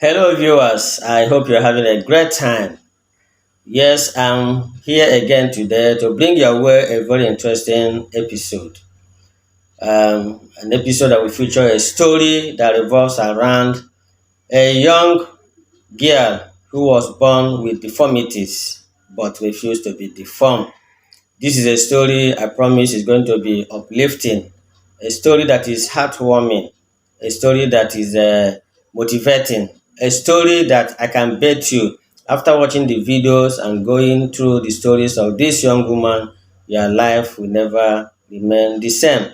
Hello, viewers. I hope you're having a great time. Yes, I'm here again today to bring your way a very interesting episode. An episode that will feature a story that revolves around a young girl who was born with deformities but refused to be deformed. This is a story I promise is going to be uplifting, a story that is heartwarming, a story that is motivating, a story that I can bet you, after watching the videos and going through the stories of this young woman, your life will never remain the same.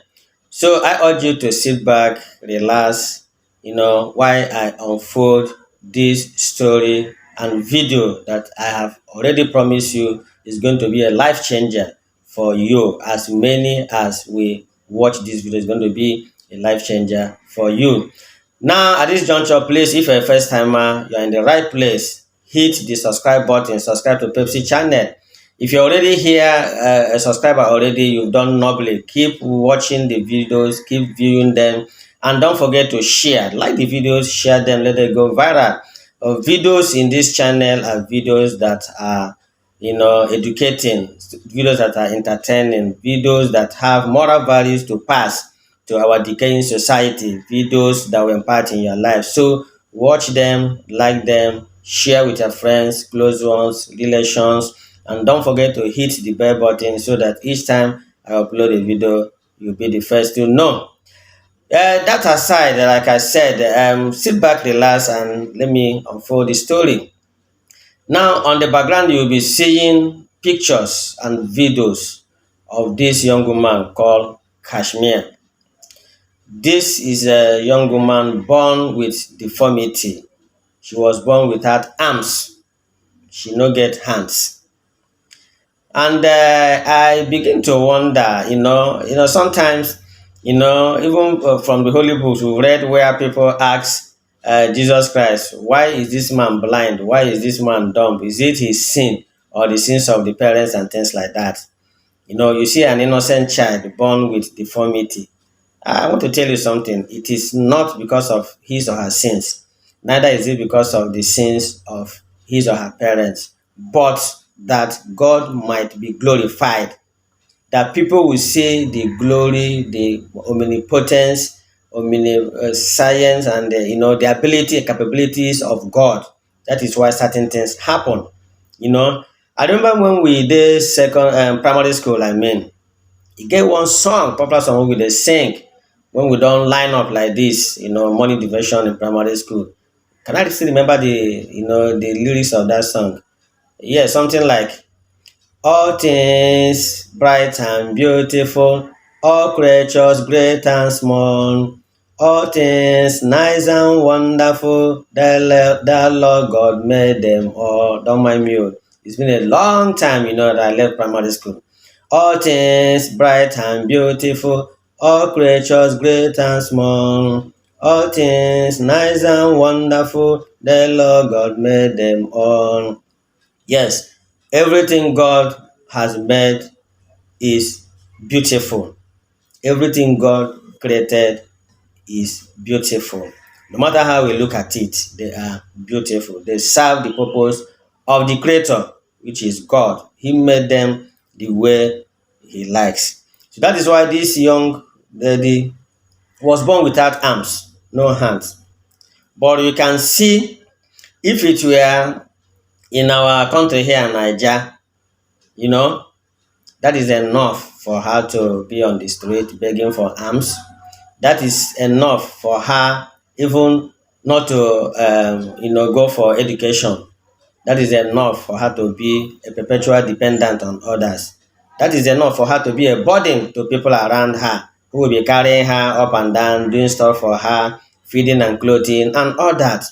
So I urge you to sit back, relax, while I unfold this story and video that I have already promised you is going to be a life changer for you. As many as we watch this video, is going to be a life changer for you. Now, at this juncture, please, if you're a first timer, you're in the right place. Hit the subscribe button, subscribe to Pepsi channel. If you're already here, a subscriber already, you've done nobly. Keep watching the videos, keep viewing them, and don't forget to share. Like the videos, share them, let them go viral. Videos in this channel are videos that are, educating, videos that are entertaining, videos that have moral values to pass to our decaying society, videos that will impact in your life. So watch them, like them, share with your friends, close ones, relations, and don't forget to hit the bell button so that each time I upload a video, you'll be the first to know. That aside, like I said, sit back, relax, and let me unfold the story. Now, on the background, you'll be seeing pictures and videos of this young woman called Kashmir. This is a young woman born with deformity. She was born without arms. She no get hands. And I begin to wonder, sometimes, even from the holy books, we read where people ask Jesus Christ, why is this man blind? Why is this man dumb? Is it his sin or the sins of the parents and things like that? You see an innocent child born with deformity. I want to tell you something. It is not because of his or her sins. Neither is it because of the sins of his or her parents, but that God might be glorified. That people will see the glory, the omnipotence, omniscience, and the ability and capabilities of God. That is why certain things happen. You know, I remember when we did second primary school. E get one song, popular song we dey sing when we don line up like this, morning devotion in primary school. Can I still remember the lyrics of that song? Yeah, something like all things bright and beautiful, all creatures great and small, all things nice and wonderful, the Lord God made them all. Don't mind me. It's been a long time, that I left primary school. All things bright and beautiful, all creatures great and small, all things nice and wonderful, the Lord God made them all. Yes, everything God has made is beautiful. Everything God created is beautiful. No matter how we look at it, they are beautiful. They serve the purpose of the Creator, which is God. He made them the way He likes. So that is why this young lady was born without arms, no hands. But you can see, if it were in our country here in Nigeria, you know, that is enough for her to be on the street begging for alms. That is enough for her even not to, go for education. That is enough for her to be a perpetual dependent on others. That is enough for her to be a burden to people around her who will be carrying her up and down, doing stuff for her, feeding and clothing, and all that.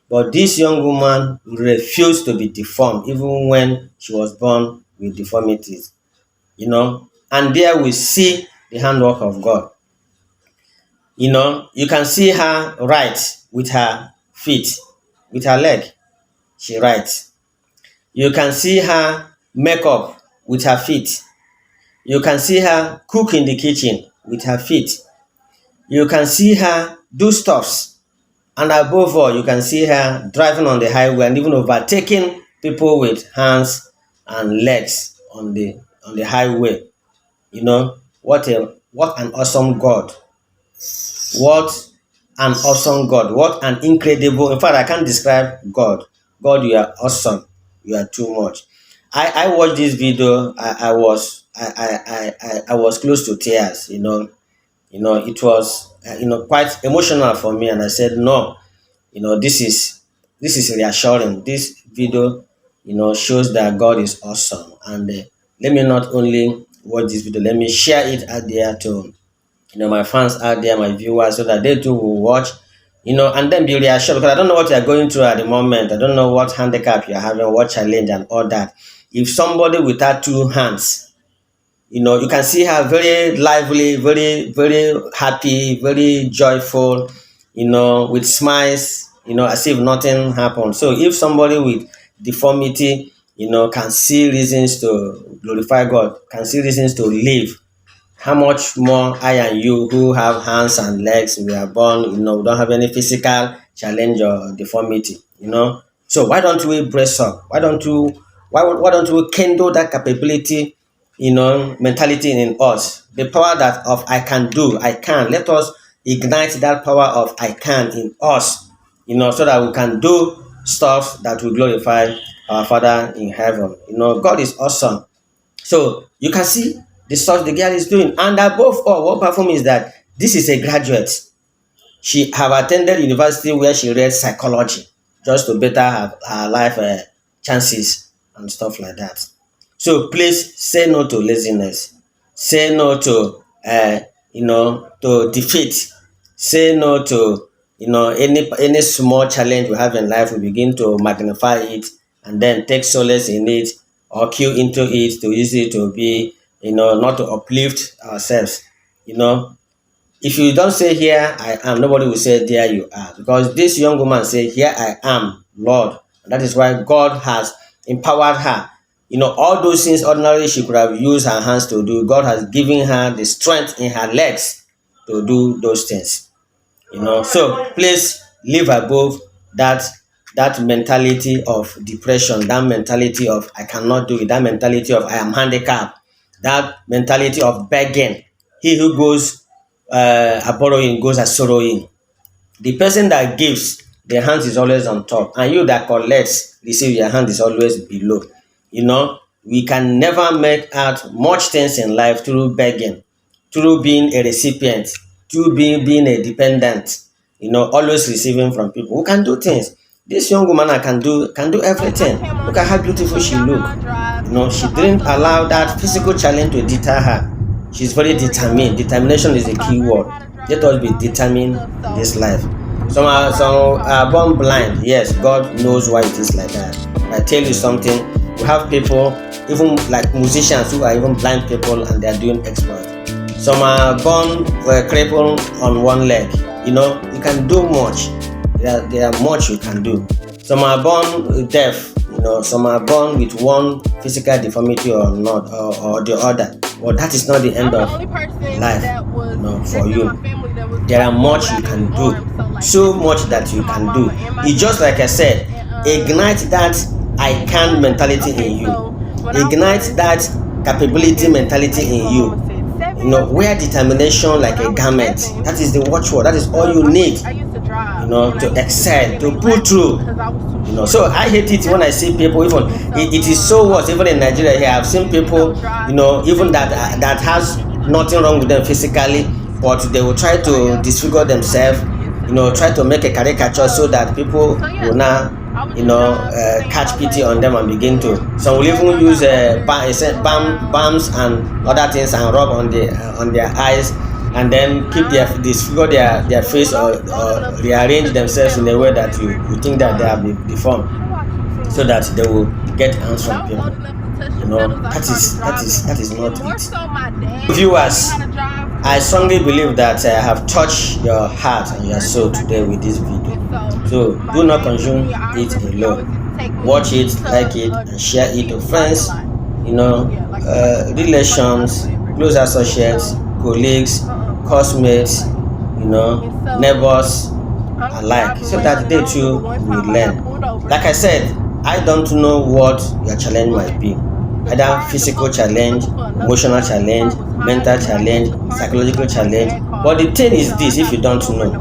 But this young woman refused to be deformed, even when she was born with deformities. And there we see the handwork of God. You can see her write with her feet, with her leg. She writes. You can see her make up with her feet. You can see her cook in the kitchen with her feet. You can see her do stuffs And above all, you can see her driving on the highway and even overtaking people with hands and legs on the highway. You know, what an awesome God. What an awesome God. What an incredible. In fact, I can't describe God. God, you are awesome. You are too much. I watched this video. I was close to tears. It was quite emotional for me, and I said, no, this is reassuring. This video, shows that God is awesome. And let me not only watch this video, let me share it out there to my fans out there, my viewers, so that they too will watch, and then be reassured, because I don't know what you're going through at the moment. I don't know what handicap you're having, what challenge, and all that. If somebody without two hands, you can see her very lively, very, very happy, very joyful, with smiles, as if nothing happened. So if somebody with deformity, can see reasons to glorify God, can see reasons to live, how much more I and you, who have hands and legs, we are born, we don't have any physical challenge or deformity, So why don't we brace up? Why don't we kindle that capability, mentality in us? The power that of I can do, I can. Let us ignite that power of I can in us, so that we can do stuff that will glorify our Father in heaven. God is awesome. So you can see the stuff the girl is doing. And above all, what perform is that this is a graduate. She have attended university where she read psychology just to better her life chances and stuff like that. So please say no to laziness. Say no to to defeat. Say no to any small challenge we have in life. We begin to magnify it and then take solace in it or cue into it to use it to be not to uplift ourselves. You know, if you don't say here I am, nobody will say there you are. Because this young woman said, here I am, Lord. And that is why God has empowered her. All those things ordinarily she could have used her hands to do, God has given her the strength in her legs to do those things. So please live above that mentality of depression, that mentality of I cannot do it, that mentality of I am handicapped, that mentality of begging. He who goes a borrowing goes a sorrowing. The person that gives, their hand is always on top, and you that collects, receive, your hand is always below. We can never make out much things in life through begging, through being a recipient, through being a dependent, always receiving from people. Who can do things. This young woman can do everything. Look at how beautiful she look. She didn't allow that physical challenge to deter her. She's very determined. Determination is a key word. Let us be determined in this life. Some are born blind. Yes, God knows why it is like that. I tell you something. We have people, even like musicians, who are even blind people, and they are doing exploits. Some are born crippled on one leg. You can do much. There are much you can do. Some are born deaf. Some are born with one physical deformity or not, or the other. But that is not the end of life. For you, there are much you can do. So much that you can do. It's just like I said, ignite that I can mentality in you. Ignite that capability mentality in you. Wear determination like a garment. That is the watchword. That is all you need. To excel, to pull through. So I hate it when I see people. Even it is so worse. Even in Nigeria here, I've seen people. Even that has nothing wrong with them physically, but they will try to disfigure themselves. Try to make a caricature so that people will now catch pity on them and begin to. Some will even use balms and other things and rub on their eyes, and then disfigure their face, or rearrange themselves in a way that you think that they have been deformed, so that they will get hands from people. That is not it. Viewers, I strongly believe that I have touched your heart and your soul today with this video. So do not consume it alone. Watch it, like it, and share it to friends, relations, close associates, colleagues, classmates, neighbors, alike so that they too will learn. Like I said, I don't know what your challenge might be, either physical challenge, emotional challenge, mental challenge, psychological challenge. But the thing is this: if you don't know,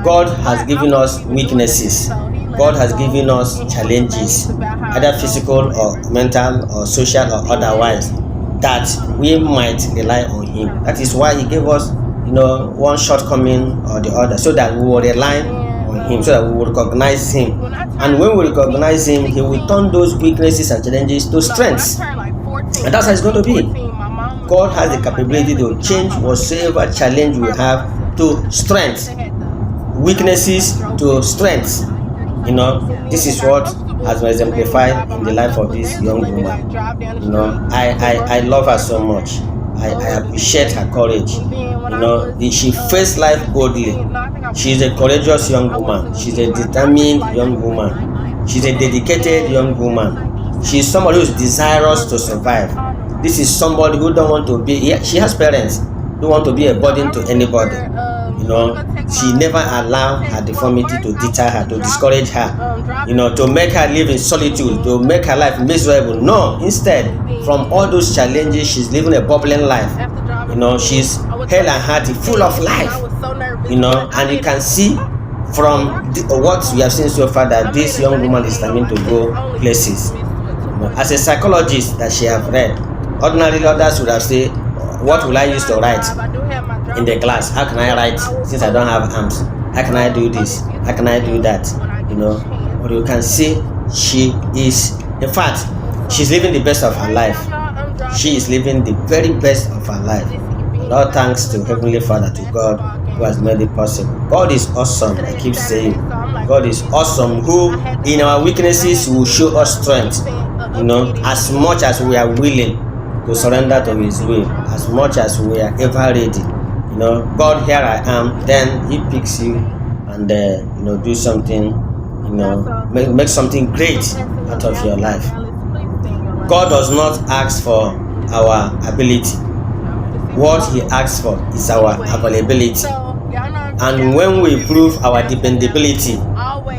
God has given us weaknesses. God has given us challenges, either physical or mental or social or otherwise, that we might rely on Him. That is why He gave us, one shortcoming or the other, so that we will rely on Him, so that we will recognize Him. And when we recognize Him, He will turn those weaknesses and challenges to strengths. And that's how it's going to be. God has the capability to change whatsoever challenge we have to strength, weaknesses to strength. This is what has been exemplified in the life of this young woman. I love her so much. I appreciate her courage. She faced life boldly. She's a courageous young woman. She's a determined young woman. She's a dedicated young woman. She's somebody who's desirous to survive. This is somebody who don't want to be. Yeah, she has parents. Don't want to be a burden to anybody. She never allowed her deformity to deter her, to discourage her, to make her live in solitude, to make her life miserable. No, instead, from all those challenges, she's living a bubbling life. She's hale and hearty, full of life. And you can see from what we have seen so far that this young woman is starting to go places. As a psychologist that she have read, ordinarily others would have said, what will I use to write in the class? How can I write since I don't have arms? How can I do this? How can I do that? But you can see she is, in fact, she's living the best of her life. She is living the very best of her life. All thanks to Heavenly Father, to God who has made it possible. God is awesome. I keep saying, God is awesome, who in our weaknesses will show us strength. As much as we are willing to surrender to His will, as much as we are ever ready. God, here I am. Then He picks you and do something. Make something great out of your life. God does not ask for our ability. What He asks for is our availability. And when we prove our dependability,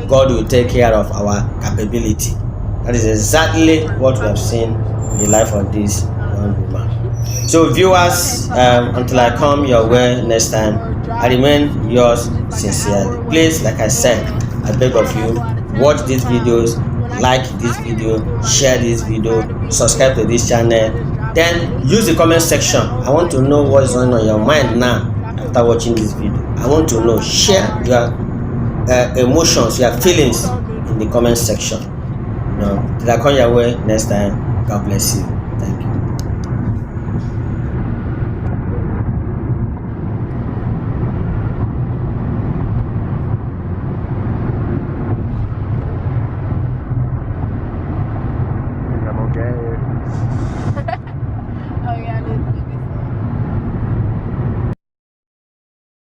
God will take care of our capability. That is exactly what we have seen in the life of this young woman. So viewers, until I come your way next time, I remain yours sincerely. Please, like I said, I beg of you, watch these videos, like this video, share this video, subscribe to this channel, then use the comment section. I want to know what is going on your mind now after watching this video. I want to know. Share your emotions, your feelings in the comment section. Till I come your way next time, God bless you. Thank you. I'm okay.